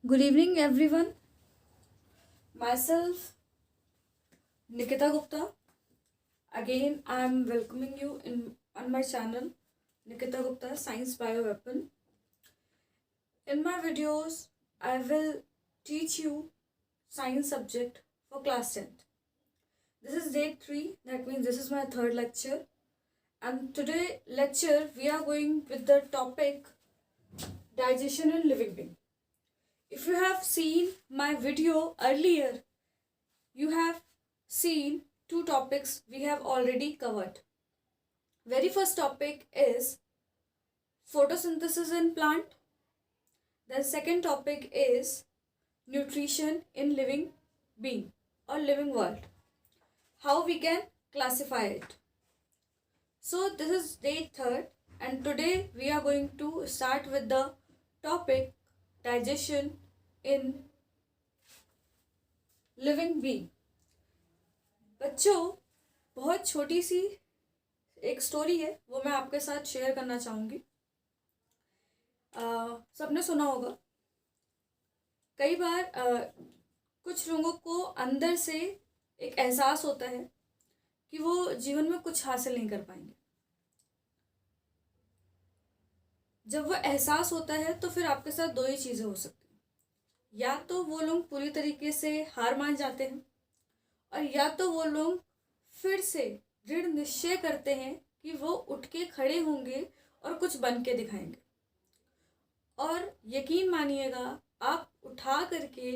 Good evening, everyone. Myself, Nikita Gupta. Again, I am welcoming you in on my channel, Nikita Gupta Science Bioweapon. In my videos, I will teach you science subject for class 10th. This is day 3. That means this is my third lecture. And today lecture we are going with the topic digestion in living being. If you have seen my video earlier, you have seen two topics we have already covered. Very first topic is photosynthesis in plant. The second topic is nutrition in living being or living world. How we can classify it. So this is day 3rd and today we are going to start with the topic digestion in living being. बच्चों, बहुत छोटी सी एक story है, वो मैं आपके साथ share करना चाहूँगी। सबने सुना होगा कई बार कुछ लोगों को अंदर से एक एहसास होता है कि वो जीवन में कुछ हासिल नहीं कर पाएंगे। जब वो एहसास होता है तो फिर आपके साथ दो ही चीज़ें हो सकती हैं, या तो वो लोग पूरी तरीके से हार मान जाते हैं और या तो वो लोग फिर से दृढ़ निश्चय करते हैं कि वो उठ के खड़े होंगे और कुछ बन के दिखाएंगे। और यकीन मानिएगा, आप उठा करके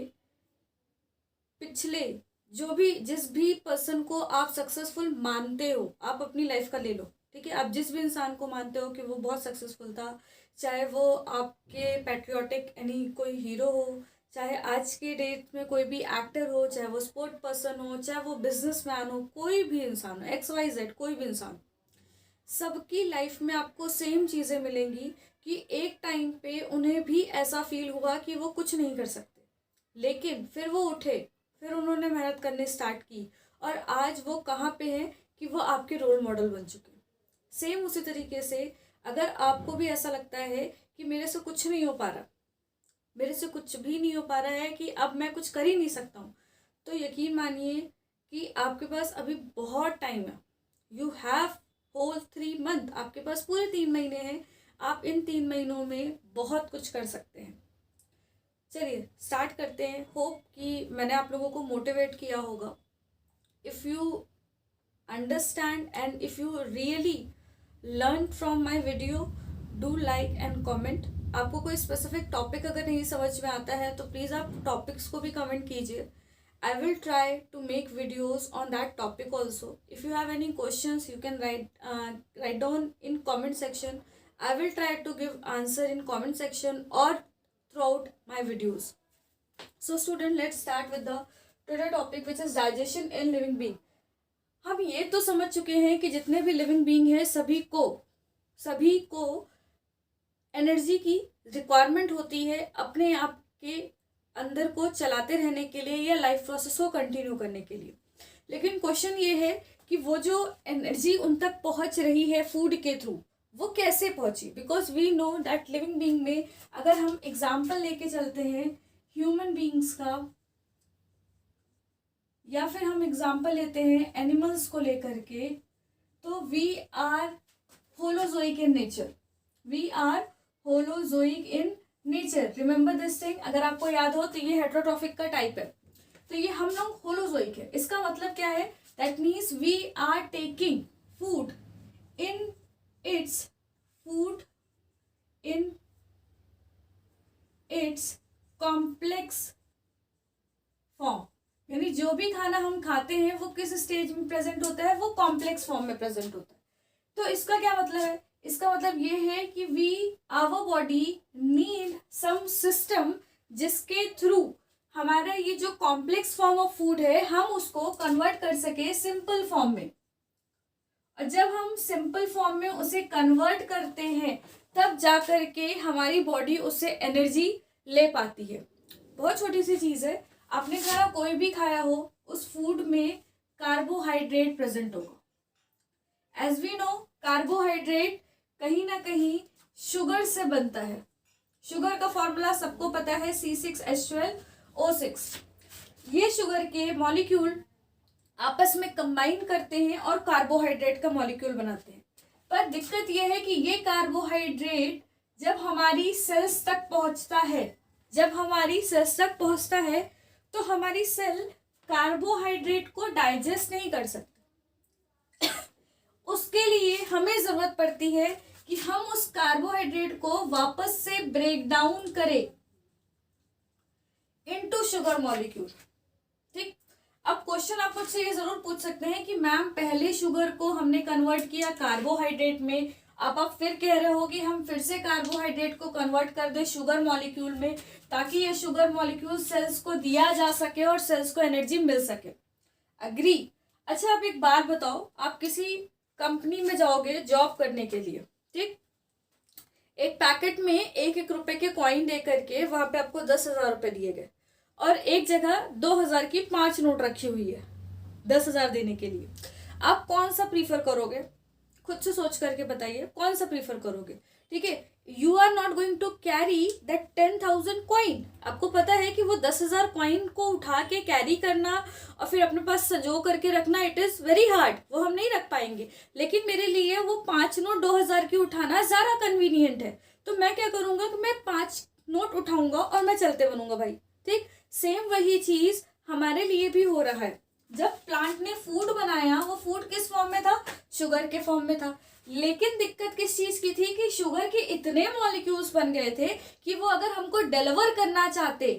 पिछले जिस भी पर्सन को आप सक्सेसफुल मानते हो, आप अपनी लाइफ का ले लो, ठीक है। आप जिस भी इंसान को मानते हो कि वो बहुत सक्सेसफुल था, चाहे वो आपके पैट्रियोटिक यानी कोई हीरो हो, चाहे आज के डेट में कोई भी एक्टर हो, चाहे वो स्पोर्ट पर्सन हो, चाहे वो बिजनेसमैन हो, कोई भी इंसान हो, XYZ कोई भी इंसान, सबकी लाइफ में आपको सेम चीज़ें मिलेंगी कि एक टाइम पे उन्हें भी ऐसा फील हुआ कि वो कुछ नहीं कर सकते, लेकिन फिर वो उठे, फिर उन्होंने मेहनत करने स्टार्ट की और आज वो कहाँ पे हैं कि वो आपके रोल मॉडल बन चुके हैं। सेम उसी तरीके से अगर आपको भी ऐसा लगता है कि मेरे से कुछ नहीं हो पा रहा, मेरे से कुछ भी नहीं हो पा रहा है, कि अब मैं कुछ कर ही नहीं सकता हूँ, तो यकीन मानिए कि आपके पास अभी बहुत टाइम है। यू हैव होल 3 मंथ, आपके पास पूरे 3 महीने हैं। आप इन 3 महीनों में बहुत कुछ कर सकते हैं। चलिए स्टार्ट करते हैं। होप कि मैंने आप लोगों को मोटिवेट किया होगा। If you understand and if you really learn from my video, do like and comment. आपको कोई स्पेसिफिक टॉपिक अगर नहीं समझ में आता है तो प्लीज़ आप टॉपिक्स को भी कमेंट कीजिए। I will try to make videos on that topic also. If you have any questions, you can write down in comment section. I will try to give answer in comment section or throughout my videos. So student, let's start with the today topic, which is digestion in living being. हम ये तो समझ चुके हैं कि जितने भी living being है सभी को एनर्जी की रिक्वायरमेंट होती है अपने आप के अंदर को चलाते रहने के लिए या लाइफ प्रोसेस को कंटिन्यू करने के लिए। लेकिन क्वेश्चन ये है कि वो जो एनर्जी उन तक पहुंच रही है फूड के थ्रू, वो कैसे पहुंची। Because we know that living being में अगर हम एग्जाम्पल लेके चलते हैं ह्यूमन बीइंग्स का, या फिर हम एग्जाम्पल लेते हैं एनिमल्स को लेकर के, तो we are holozoic in nature. We are holozoic in nature. Remember this thing, अगर आपको याद हो तो ये हेट्रोट्रॉफिक का टाइप है, तो ये हम लोग होलोजोइक है। इसका मतलब क्या है? That means we are taking food in its complex form. यानी जो भी खाना हम खाते हैं वो किस स्टेज में प्रेजेंट होता है? वो कॉम्प्लेक्स फॉर्म में प्रेजेंट होता है। तो इसका क्या मतलब है? इसका मतलब ये है कि our body need some system जिसके थ्रू हमारा ये जो कॉम्प्लेक्स फॉर्म ऑफ फूड है हम उसको कन्वर्ट कर सके सिंपल फॉर्म में। और जब हम सिंपल फॉर्म में उसे कन्वर्ट करते हैं तब जाकर के हमारी बॉडी उससे एनर्जी ले पाती है। बहुत छोटी सी चीज़ है, आपने खाना कोई भी खाया हो, उस फूड में कार्बोहाइड्रेट प्रेजेंट होगा। एज वी नो, कार्बोहाइड्रेट कहीं ना कहीं शुगर से बनता है। शुगर का फॉर्मूला सबको पता है C6H12O6। ये शुगर के मॉलिक्यूल आपस में कंबाइन करते हैं और कार्बोहाइड्रेट का मॉलिक्यूल बनाते हैं। पर दिक्कत यह है कि ये कार्बोहाइड्रेट जब हमारी सेल्स तक पहुंचता है, तो हमारी सेल कार्बोहाइड्रेट को डाइजेस्ट नहीं कर सकती। उसके लिए हमें जरूरत पड़ती है कि हम उस कार्बोहाइड्रेट को वापस से ब्रेक डाउन करें इनटू शुगर मॉलिक्यूल। ठीक, अब क्वेश्चन आप मुझसे ये जरूर पूछ सकते हैं कि मैम पहले शुगर को हमने कन्वर्ट किया कार्बोहाइड्रेट में, अब आप फिर कह रहे हो कि हम फिर से कार्बोहाइड्रेट को कन्वर्ट कर दे शुगर मॉलिक्यूल में ताकि ये शुगर मॉलिक्यूल सेल्स को दिया जा सके और सेल्स को एनर्जी मिल सके। अग्री। अच्छा, आप एक बात बताओ, आप किसी कंपनी में जाओगे जॉब करने के लिए, ठीक, एक पैकेट में 1-1 रुपए के कॉइन दे करके वहां पे आपको 10,000 रुपए दिए गए और एक जगह 2,000 की 5 नोट रखी हुई है 10,000 देने के लिए। आप कौन सा प्रीफर करोगे? खुद से सोच करके बताइए कौन सा प्रीफर करोगे। ठीक है, you are not going to carry that 10,000 coin. आपको पता है कि वो 10,000 कॉइन को उठा के कैरी करना और फिर अपने पास सजो करके रखना, इट इज वेरी हार्ड, वो हम नहीं रख पाएंगे। लेकिन मेरे लिए वो 5 नोट 2,000 की उठाना ज्यादा कन्वीनियंट है, तो मैं क्या करूंगा कि मैं 5 नोट उठाऊंगा और मैं चलते बनूंगा भाई। ठीक, सेम वही चीज हमारे लिए भी हो रहा है। जब प्लांट ने फूड बनाया, वो फूड किस फॉर्म में था? शुगर के फॉर्म में था। लेकिन दिक्कत किस चीज की थी कि शुगर के इतने मॉलिक्यूल्स बन गए थे कि वो अगर हमको डिलीवर करना चाहते,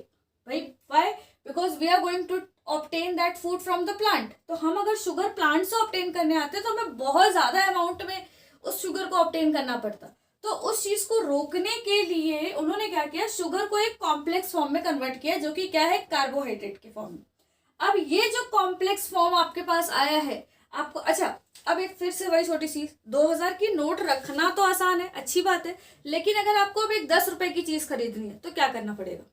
भाई why, because we are going to obtain that food from the plant, तो हम अगर शुगर प्लांट से ऑब्टेन करने आते तो हमें बहुत ज्यादा अमाउंट में उस शुगर को ऑब्टेन करना पड़ता। तो उस चीज को रोकने के लिए उन्होंने क्या किया, शुगर को एक कॉम्प्लेक्स फॉर्म में कन्वर्ट किया, जो कि क्या है, कार्बोहाइड्रेट के फॉर्म में। अब ये जो कॉम्प्लेक्स फॉर्म आपके पास आया है आपको, अच्छा अब एक फिर से वही छोटी चीज, 2,000 की नोट रखना तो आसान है, अच्छी बात है, लेकिन अगर आपको अब एक 10 रुपए की चीज खरीदनी है तो क्या करना पड़ेगा?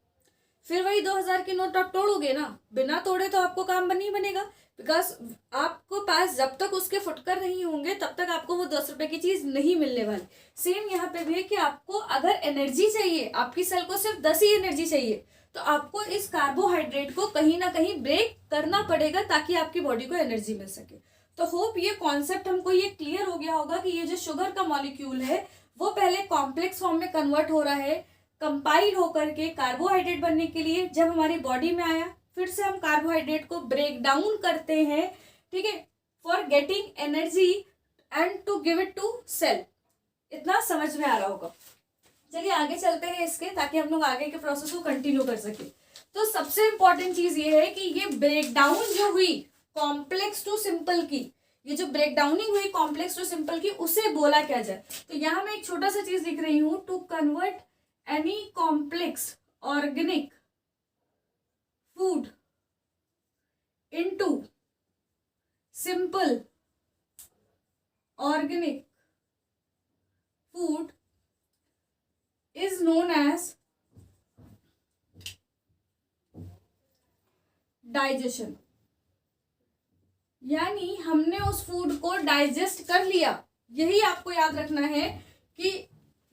फिर वही 2,000 की नोट आप तोड़ोगे ना, बिना तोड़े तो आपको काम नहीं बनेगा, बिकॉज आपको पास जब तक उसके फुटकर नहीं होंगे तब तक आपको वो 10 रुपए की चीज नहीं मिलने वाली। सेम यहाँ पे भी है कि आपको अगर एनर्जी चाहिए, आपकी सेल को सिर्फ 10 ही एनर्जी चाहिए, तो आपको इस कार्बोहाइड्रेट को कहीं ना कहीं ब्रेक करना पड़ेगा ताकि आपकी बॉडी को एनर्जी मिल सके। तो होप ये कॉन्सेप्ट हमको ये क्लियर हो गया होगा कि ये जो शुगर का मॉलिक्यूल है वो पहले कॉम्प्लेक्स फॉर्म में कन्वर्ट हो रहा है, कंपाइल होकर के कार्बोहाइड्रेट बनने के लिए जब हमारी बॉडी में आया, फिर से हम कार्बोहाइड्रेट को ब्रेक डाउन करते हैं, ठीक है, for getting energy and to give it to cell. इतना समझ में आ रहा होगा। चलिए आगे चलते हैं इसके, ताकि हम लोग आगे के प्रोसेस को कंटिन्यू कर सके। तो सबसे इंपॉर्टेंट चीज ये है कि ये ब्रेक डाउन जो हुई कॉम्प्लेक्स टू सिंपल की, ये जो ब्रेक डाउनिंग हुई कॉम्प्लेक्स टू सिंपल की, उसे बोला क्या जाए? तो यहां मैं एक छोटा सा चीज लिख रही हूं, to convert any complex organic food into simple organic food is known as digestion. यानी हमने उस फूड को डाइजेस्ट कर लिया। यही आपको याद रखना है कि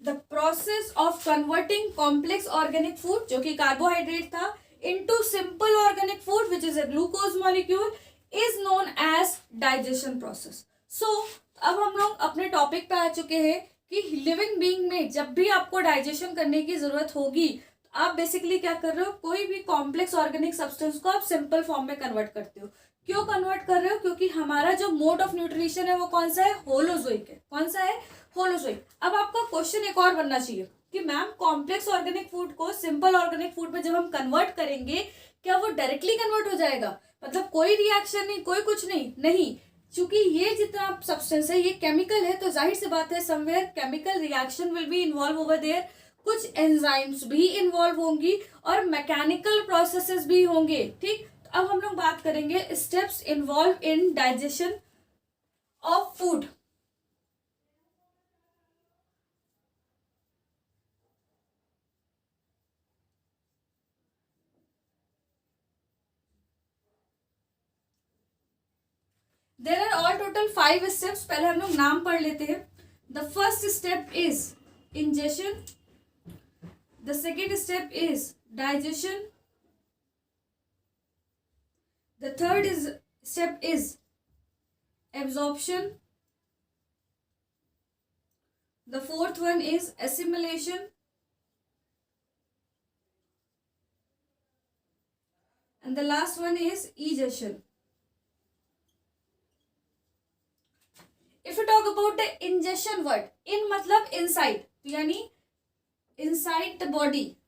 the process of converting complex organic food, जो कि कार्बोहाइड्रेट था, into simple organic food which is a glucose molecule, is known as digestion process. So अब हम लोग अपने टॉपिक पे आ चुके हैं कि लिविंग बीइंग में जब भी आपको डाइजेशन करने की जरूरत होगी तो आप बेसिकली क्या कर रहे हो, कोई भी कॉम्प्लेक्स ऑर्गेनिक सब्सटेंस को आप सिंपल फॉर्म में कन्वर्ट करते हो। क्यों कन्वर्ट कर रहे हो? क्योंकि हमारा जो मोड ऑफ न्यूट्रिशन है वो कौन सा है? होलोजोइक है। कौन सा है? होलोजोइक। अब आपका क्वेश्चन एक और बनना चाहिए कि मैम कॉम्प्लेक्स ऑर्गेनिक फूड को सिंपल ऑर्गेनिक फूड में जब हम कन्वर्ट करेंगे क्या वो डायरेक्टली कन्वर्ट हो जाएगा? मतलब कोई रिएक्शन नहीं, कोई कुछ नहीं। चूंकि ये जितना सब्सटेंस है ये केमिकल है, तो जाहिर सी बात है somewhere chemical reaction will be involve over there, कुछ एंजाइम्स भी इन्वॉल्व होंगी और मैकेनिकल प्रोसेसेस भी होंगे। ठीक, तो अब हम लोग बात करेंगे steps involve in digestion of food. There are all total 5 steps. पहले हम लोग नाम पढ़ लेते हैं। The first step is ingestion, The second step is digestion. The third step is absorption. The fourth one is assimilation. And the last one is egestion. If you talk about the ingestion word, in मतलब inside, यानी inside the body.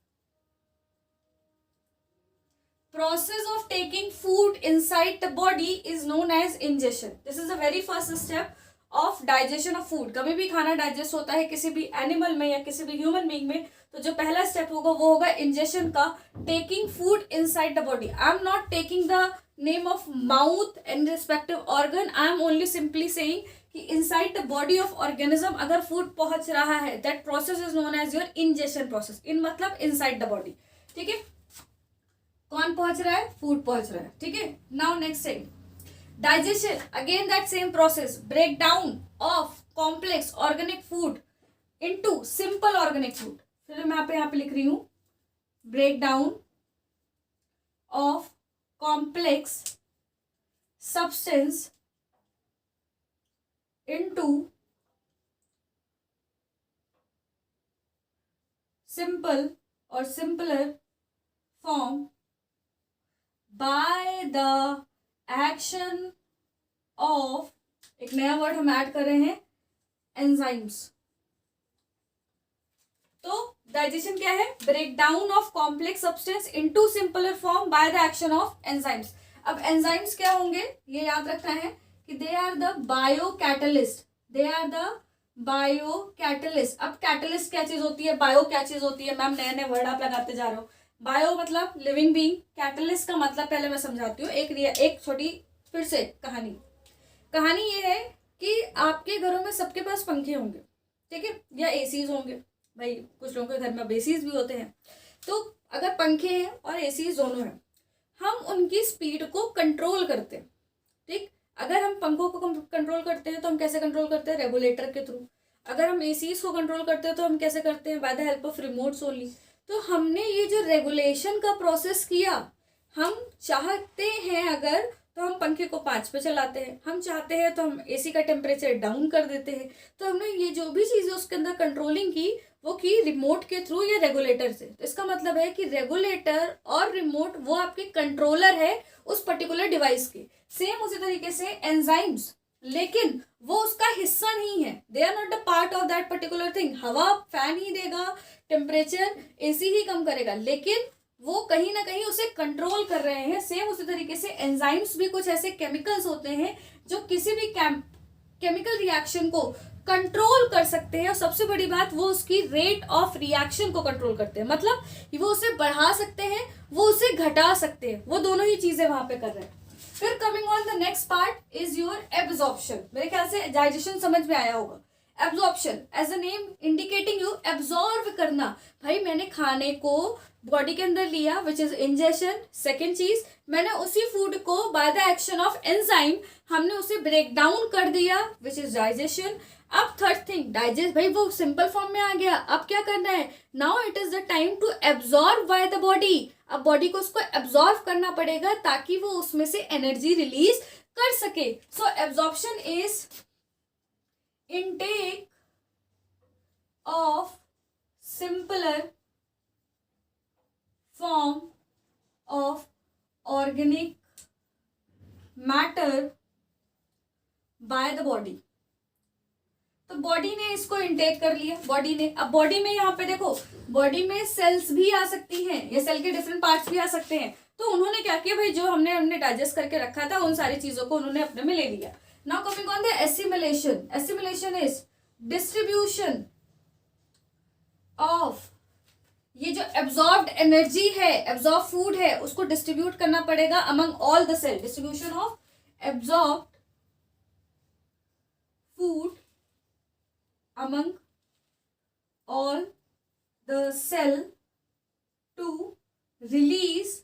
Process of taking food inside the body is known as ingestion. This is the very first step of digestion of food. कभी भी खाना digest होता है किसी भी animal में या किसी भी ह्यूमन बीइंग में, तो जो पहला स्टेप होगा वो होगा इंजेक्शन का, taking food inside the body. I am not taking the name of mouth and respective organ. I am only simply saying कि inside the body of organism अगर फूड पहुंच रहा है, that process is known as your injection process. In मतलब inside the body. ठीक है, कौन पहुंच रहा है? फूड पहुंच रहा है. ठीक है, now next thing, digestion. Again that same process, breakdown of complex organic food into simple organic food. फिर मैं यहाँ पे लिख रही हूँ breakdown of complex substance into simple or simpler form by the action of, एक नया वर्ड हम ऐड कर रहे हैं, एंजाइम्स. तो डाइजेशन क्या है? Break down of complex substance into simpler form by the action of enzymes. अब एंजाइम्स क्या होंगे ये याद रखना है कि they are the biocatalyst. They are the biocatalyst. अब कैटलिस्ट क्या चीज होती है, बायो क्या चीज होती है? मैम नए नए वर्ड आप लगाते जा रहे हो. बायो मतलब लिविंग बीइंग, कैटलिस्ट का मतलब पहले मैं समझाती हूँ. एक छोटी फिर से कहानी ये है कि आपके घरों में सबके पास पंखे होंगे, ठीक है, या एसीज होंगे. भाई कुछ लोगों के घर में एसीज भी होते हैं. तो अगर पंखे हैं और एसीज दोनों हैं, हम उनकी स्पीड को कंट्रोल करते हैं. ठीक, अगर हम पंखों को कंट्रोल करते हैं तो हम कैसे कंट्रोल करते हैं? रेगुलेटर के थ्रू. अगर हम एसीज को कंट्रोल करते हैं तो हम कैसे करते हैं? Bye the help of remotes only. तो हमने ये जो रेगुलेशन का प्रोसेस किया, हम चाहते हैं अगर तो हम पंखे को 5 पे चलाते हैं, हम चाहते हैं तो हम एसी का टेम्परेचर डाउन कर देते हैं. तो हमने ये जो भी चीज़ें उसके अंदर कंट्रोलिंग की वो की रिमोट के थ्रू या रेगुलेटर से. तो इसका मतलब है कि रेगुलेटर और रिमोट वो आपके कंट्रोलर है उस पर्टिकुलर डिवाइस के. सेम उसी तरीके से एंजाइम्स, लेकिन वो उसका हिस्सा नहीं है. They are not the part of that particular thing. हवा फैन ही देगा, टेम्परेचर एसी ही कम करेगा, लेकिन वो कहीं ना कहीं उसे कंट्रोल कर रहे हैं. सेम उसी तरीके से एंजाइम्स भी कुछ ऐसे केमिकल्स होते हैं जो किसी भी केमिकल रिएक्शन को कंट्रोल कर सकते हैं. और सबसे बड़ी बात, वो उसकी रेट ऑफ रिएक्शन को कंट्रोल करते हैं. मतलब वो उसे बढ़ा सकते हैं, वो उसे घटा सकते हैं. वो दोनों ही चीजें वहां पे कर रहे हैं. फिर coming on the next part is your absorption. मेरे ख्याल से डाइजेशन समझ में आया होगा. Absorption as a name indicating you, absorb करना. भाई मैंने खाने को बॉडी के अंदर लिया, विच इज इंजेक्शन. सेकेंड चीज, मैंने उसी फूड को bye the action of enzyme हमने उसे ब्रेक डाउन कर दिया, विच इज डाइजेशन. अब थर्ड थिंग, डाइजेस्ट. भाई वो सिंपल फॉर्म में आ गया, अब क्या करना है? Now it is the time to absorb by the body. अब बॉडी को उसको एब्जॉर्ब करना पड़ेगा ताकि वो उसमें से एनर्जी रिलीज कर सके. So absorption is intake of simpler form of organic matter by the body. तो बॉडी ने इसको इनटेक कर लिया. बॉडी ने, अब बॉडी में यहाँ पे देखो, बॉडी में सेल्स भी आ सकती हैं, ये सेल के डिफरेंट पार्ट्स भी आ सकते हैं. तो उन्होंने क्या किया भाई, जो हमने डाइजेस्ट करके रखा था उन सारी चीजों को उन्होंने अपने में ले लिया. Now coming on the assimilation. Assimilation is distribution of ये जो absorbed energy है, absorbed food है, उसको distribute करना पड़ेगा among all the cell. Distribution of absorbed food among all the cell to release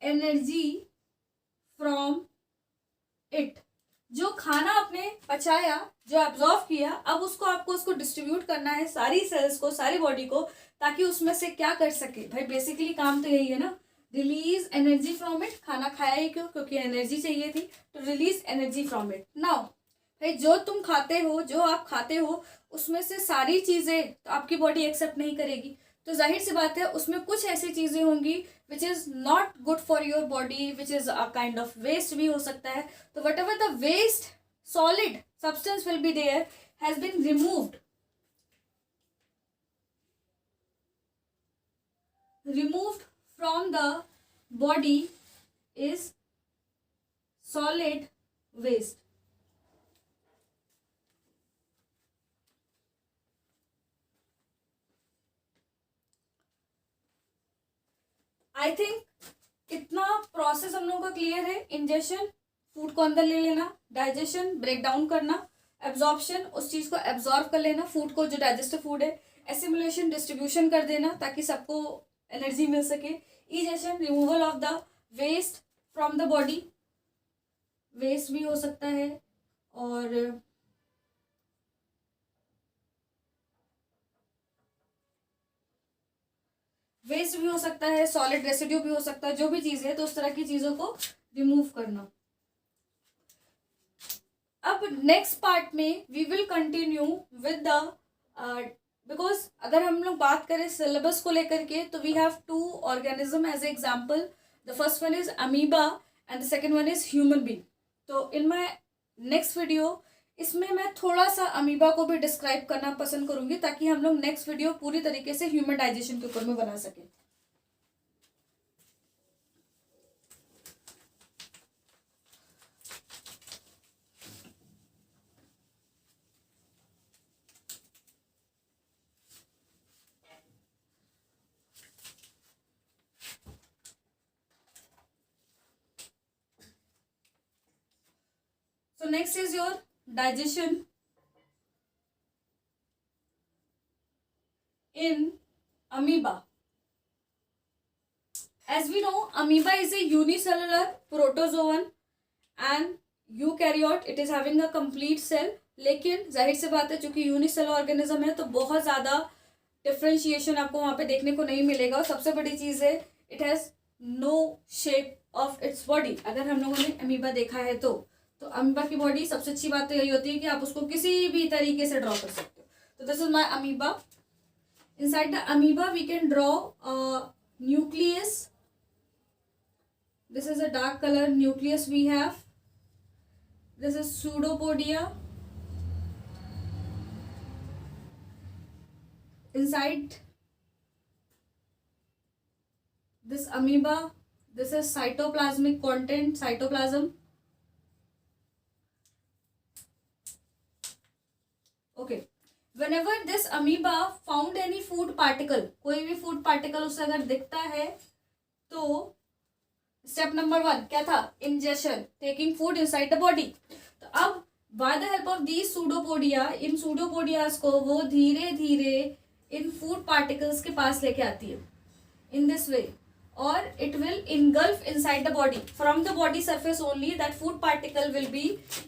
energy from it. जो खाना आपने पचाया, जो एब्जॉर्व किया, अब उसको आपको उसको डिस्ट्रीब्यूट करना है सारी सेल्स को, सारी बॉडी को, ताकि उसमें से क्या कर सके भाई, बेसिकली काम तो यही है ना, रिलीज एनर्जी फ्रॉम इट। खाना खाया ही क्यों? क्योंकि एनर्जी चाहिए थी, तो release energy from it. Now भाई जो तुम खाते हो, जो आप खाते हो, उसमें से सारी चीजें तो आपकी बॉडी एक्सेप्ट नहीं करेगी, तो जाहिर सी बात है उसमें कुछ ऐसी चीजें होंगी which is not good for your body, which is a kind of waste भी हो सकता है। तो whatever the waste solid substance will be there has been removed from the body is solid waste. I think इतना process हम लोगों का clear है। इंजेशन, फूड को अंदर ले लेना, डाइजेशन, ब्रेक डाउन करना, एब्जॉर्प्शन, उस चीज को एब्जॉर्ब कर लेना, फूड को, जो डाइजेस्टिव फूड है, एसिमुलेशन, डिस्ट्रीब्यूशन कर देना ताकि सबको एनर्जी मिल सके, egestion, removal of the waste from the body, waste भी हो सकता है, और वेस्ट भी हो सकता है, सॉलिड रेसिड्यू भी हो सकता है, जो भी चीज है, तो उस तरह की चीजों को रिमूव करना। अब नेक्स्ट पार्ट में we will continue with the, because अगर हम लोग बात करें सिलेबस को लेकर के, तो we have two organism as a example. The first one is amoeba and the second one is human being. तो इन माई नेक्स्ट वीडियो इसमें मैं थोड़ा सा अमीबा को भी डिस्क्राइब करना पसंद करूंगी, ताकि हम लोग नेक्स्ट वीडियो पूरी तरीके से ह्यूमन डाइजेशन के ऊपर में बना सकें। So next is your digestion in amoeba. As we know, amoeba is a unicellular protozoan and eukaryote. It is having a complete cell. लेकिन जाहिर सी बात है, चूंकि यूनिसेलर ऑर्गेनिज्म है, तो बहुत ज़्यादा डिफ्रेंशिएशन आपको वहाँ पे देखने को नहीं मिलेगा। और सबसे बड़ी चीज़ है, it has no shape of its body. अगर हम लोगों ने अमीबा देखा है तो अमीबा की बॉडी, सबसे अच्छी बात तो यही होती है कि आप उसको किसी भी तरीके से ड्रॉ कर सकते हो। तो this is my amoeba. Inside the amoeba we can draw nucleus. This is a dark colour nucleus we have. This is pseudopodia. Inside this amoeba, this is cytoplasmic content, cytoplasm. Okay. Whenever this amoeba found any food particle, कोई भी food particle उसे अगर दिखता है, तो step number 1 क्या था? Ingestion, taking food inside the body. तो अब by the help of these pseudopodia, इन सूडोपोडियाज को वो धीरे धीरे इन फूड पार्टिकल्स के पास लेके आती है इन दिस वे, और it will engulf inside the body from the body surface only. That food particle will be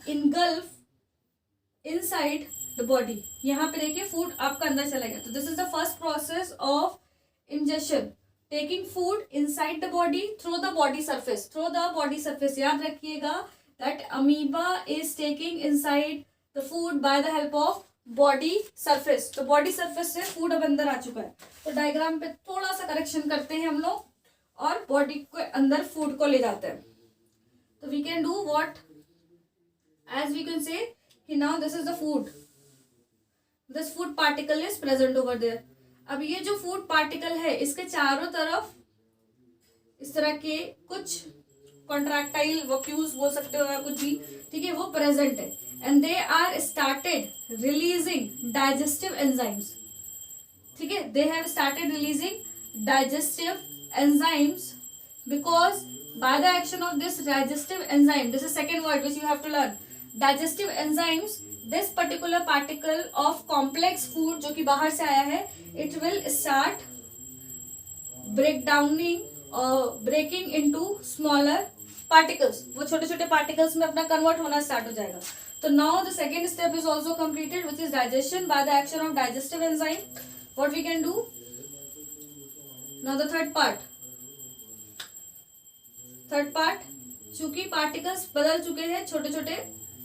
engulf inside the body. यहाँ पे देखिए फूड आपका अंदर चला गया। तो this is the first process of ingestion, taking food inside the body through the body surface, through the body surface. याद रखिएगा that amoeba is taking inside the food by the help of body surface. तो body surface से food अब अंदर आ चुका है। तो diagram पे थोड़ा सा करेक्शन करते हैं हम लोग, और बॉडी के अंदर फूड को ले जाते हैं। तो we can do what, as we can say कि now this is the food, this food particle is present over there. अब ये जो फूड पार्टिकल है, इसके चारों तरफ इस तरह के कुछ कॉन्ट्रैक्टाइल वक्यूल्स बोल सकते हो या कुछ भी, ठीक है, वो प्रेजेंट है। And they are started releasing digestive enzymes, ठीक है, they have started releasing digestive enzymes because by the action of this digestive enzyme, this is second word which you have to learn, digestive enzymes, this particular particle of complex food जो कि बाहर से आया है, it will start breakdowning or breaking into smaller particles, वो छोटे छोटे particles में अपना कन्वर्ट होना स्टार्ट हो जाएगा. तो now the second step is also completed which is digestion by the action of digestive enzyme. What we can do now the third part. चूंकि पार्टिकल्स बदल चुके हैं छोटे छोटे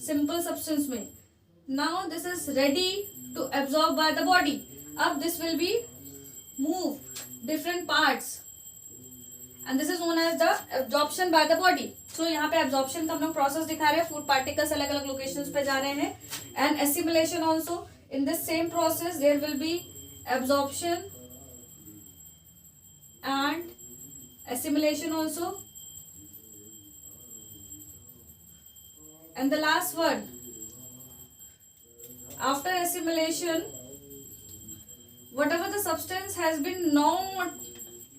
सिंपल सब्सटेंस में, now this is ready to absorb by the body. अब this will be move different parts and this is known as the absorption by the body. So यहाँ पे एब्जॉर्प्शन का हम लोग प्रोसेस दिखा रहे हैं. फूड पार्टिकल्स अलग अलग लोकेशंस पे जा रहे हैं. And assimilation also in this same process there will be absorption and assimilation also. And the last one, after assimilation, whatever the substance has been not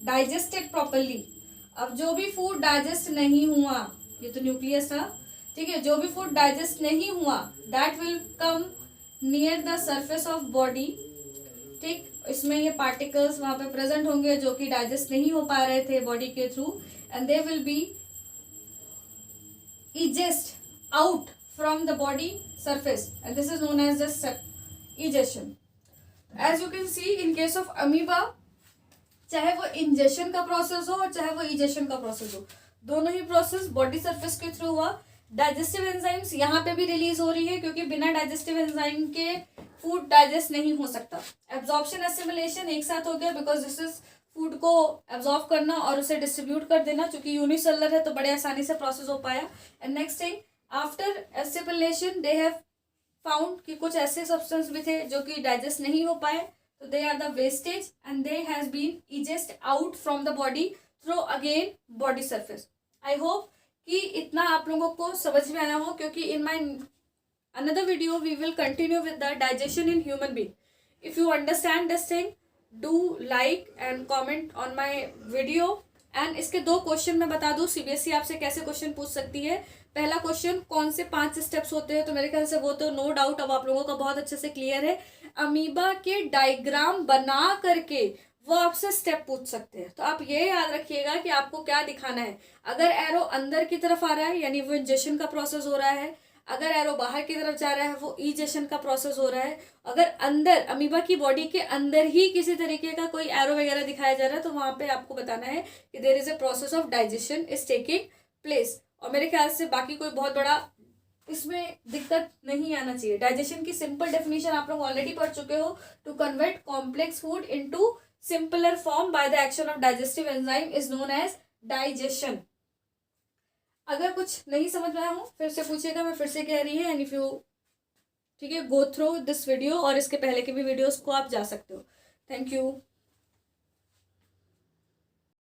digested properly, अब जो भी food digest नहीं हुआ, ये तो न्यूक्लियस था, ठीक है, जो भी फूड डाइजेस्ट नहीं हुआ that will come near the surface of body. ठीक, इसमें ये पार्टिकल्स वहां पे प्रेजेंट होंगे जो कि डाइजेस्ट नहीं हो पा रहे थे बॉडी के through, and they will be egest out from the body surface and this is known as the egestion. As you can see in case of amoeba, चाहे वो इंजेशन का प्रोसेस हो और चाहे वो इजेशन का प्रोसेस हो, दोनों ही प्रोसेस बॉडी सरफेस के थ्रू हुआ. डाइजेस्टिव एंजाइम्स यहाँ पे भी रिलीज हो रही है क्योंकि बिना डाइजेस्टिव एंजाइम के फूड डाइजेस्ट नहीं हो सकता. एब्जॉर्प्शन एसिमिलेशन एक साथ हो गया बिकॉज दिस इज फूड को एब्जॉर्ब करना और उसे डिस्ट्रीब्यूट कर देना. चूंकि यूनिसेलुलर है तो बड़े आसानी से प्रोसेस हो पाया. And next thing, after assimilation they have found कि कुछ ऐसे सब्सटेंस भी थे जो कि डाइजेस्ट नहीं हो पाए, तो they are the wastage and they has been egest out from the body through again body surface. I hope कि इतना आप लोगों को समझ में आया हो, क्योंकि in my another video we will continue with the digestion in human being. If you understand this thing, do like and comment on my video. And इसके 2 क्वेश्चन मैं बता दूं सीबीएसई आपसे कैसे क्वेश्चन पूछ सकती है. पहला क्वेश्चन, कौन से 5 स्टेप्स होते हैं, तो मेरे ख्याल से वो तो नो डाउट अब आप लोगों का बहुत अच्छे से क्लियर है. अमीबा के डायग्राम बना करके वो आपसे स्टेप पूछ सकते हैं. तो आप ये याद रखिएगा कि आपको क्या दिखाना है. अगर एरो अंदर की तरफ आ रहा है यानी वो इंजेक्शन का प्रोसेस हो रहा है. अगर एरो बाहर की तरफ जा रहा है वो इजेशन का प्रोसेस हो रहा है. अगर अंदर अमीबा की बॉडी के अंदर ही किसी तरीके का कोई एरो वगैरह दिखाया जा रहा है तो वहां पे आपको बताना है कि there is a process of digestion is taking place. और मेरे ख्याल से बाकी कोई बहुत बड़ा इसमें दिक्कत नहीं आना चाहिए. डाइजेशन की सिंपल डेफिनेशन आप लोग ऑलरेडी पढ़ चुके हो. To convert complex food into simpler form by the action of digestive enzyme is known as digestion. अगर कुछ नहीं समझ में आया हो फिर से पूछिएगा, मैं फिर से कह रही है. एंड इफ यू, ठीक है, गो थ्रू दिस वीडियो और इसके पहले के भी वीडियोस को आप जा सकते हो. Thank you.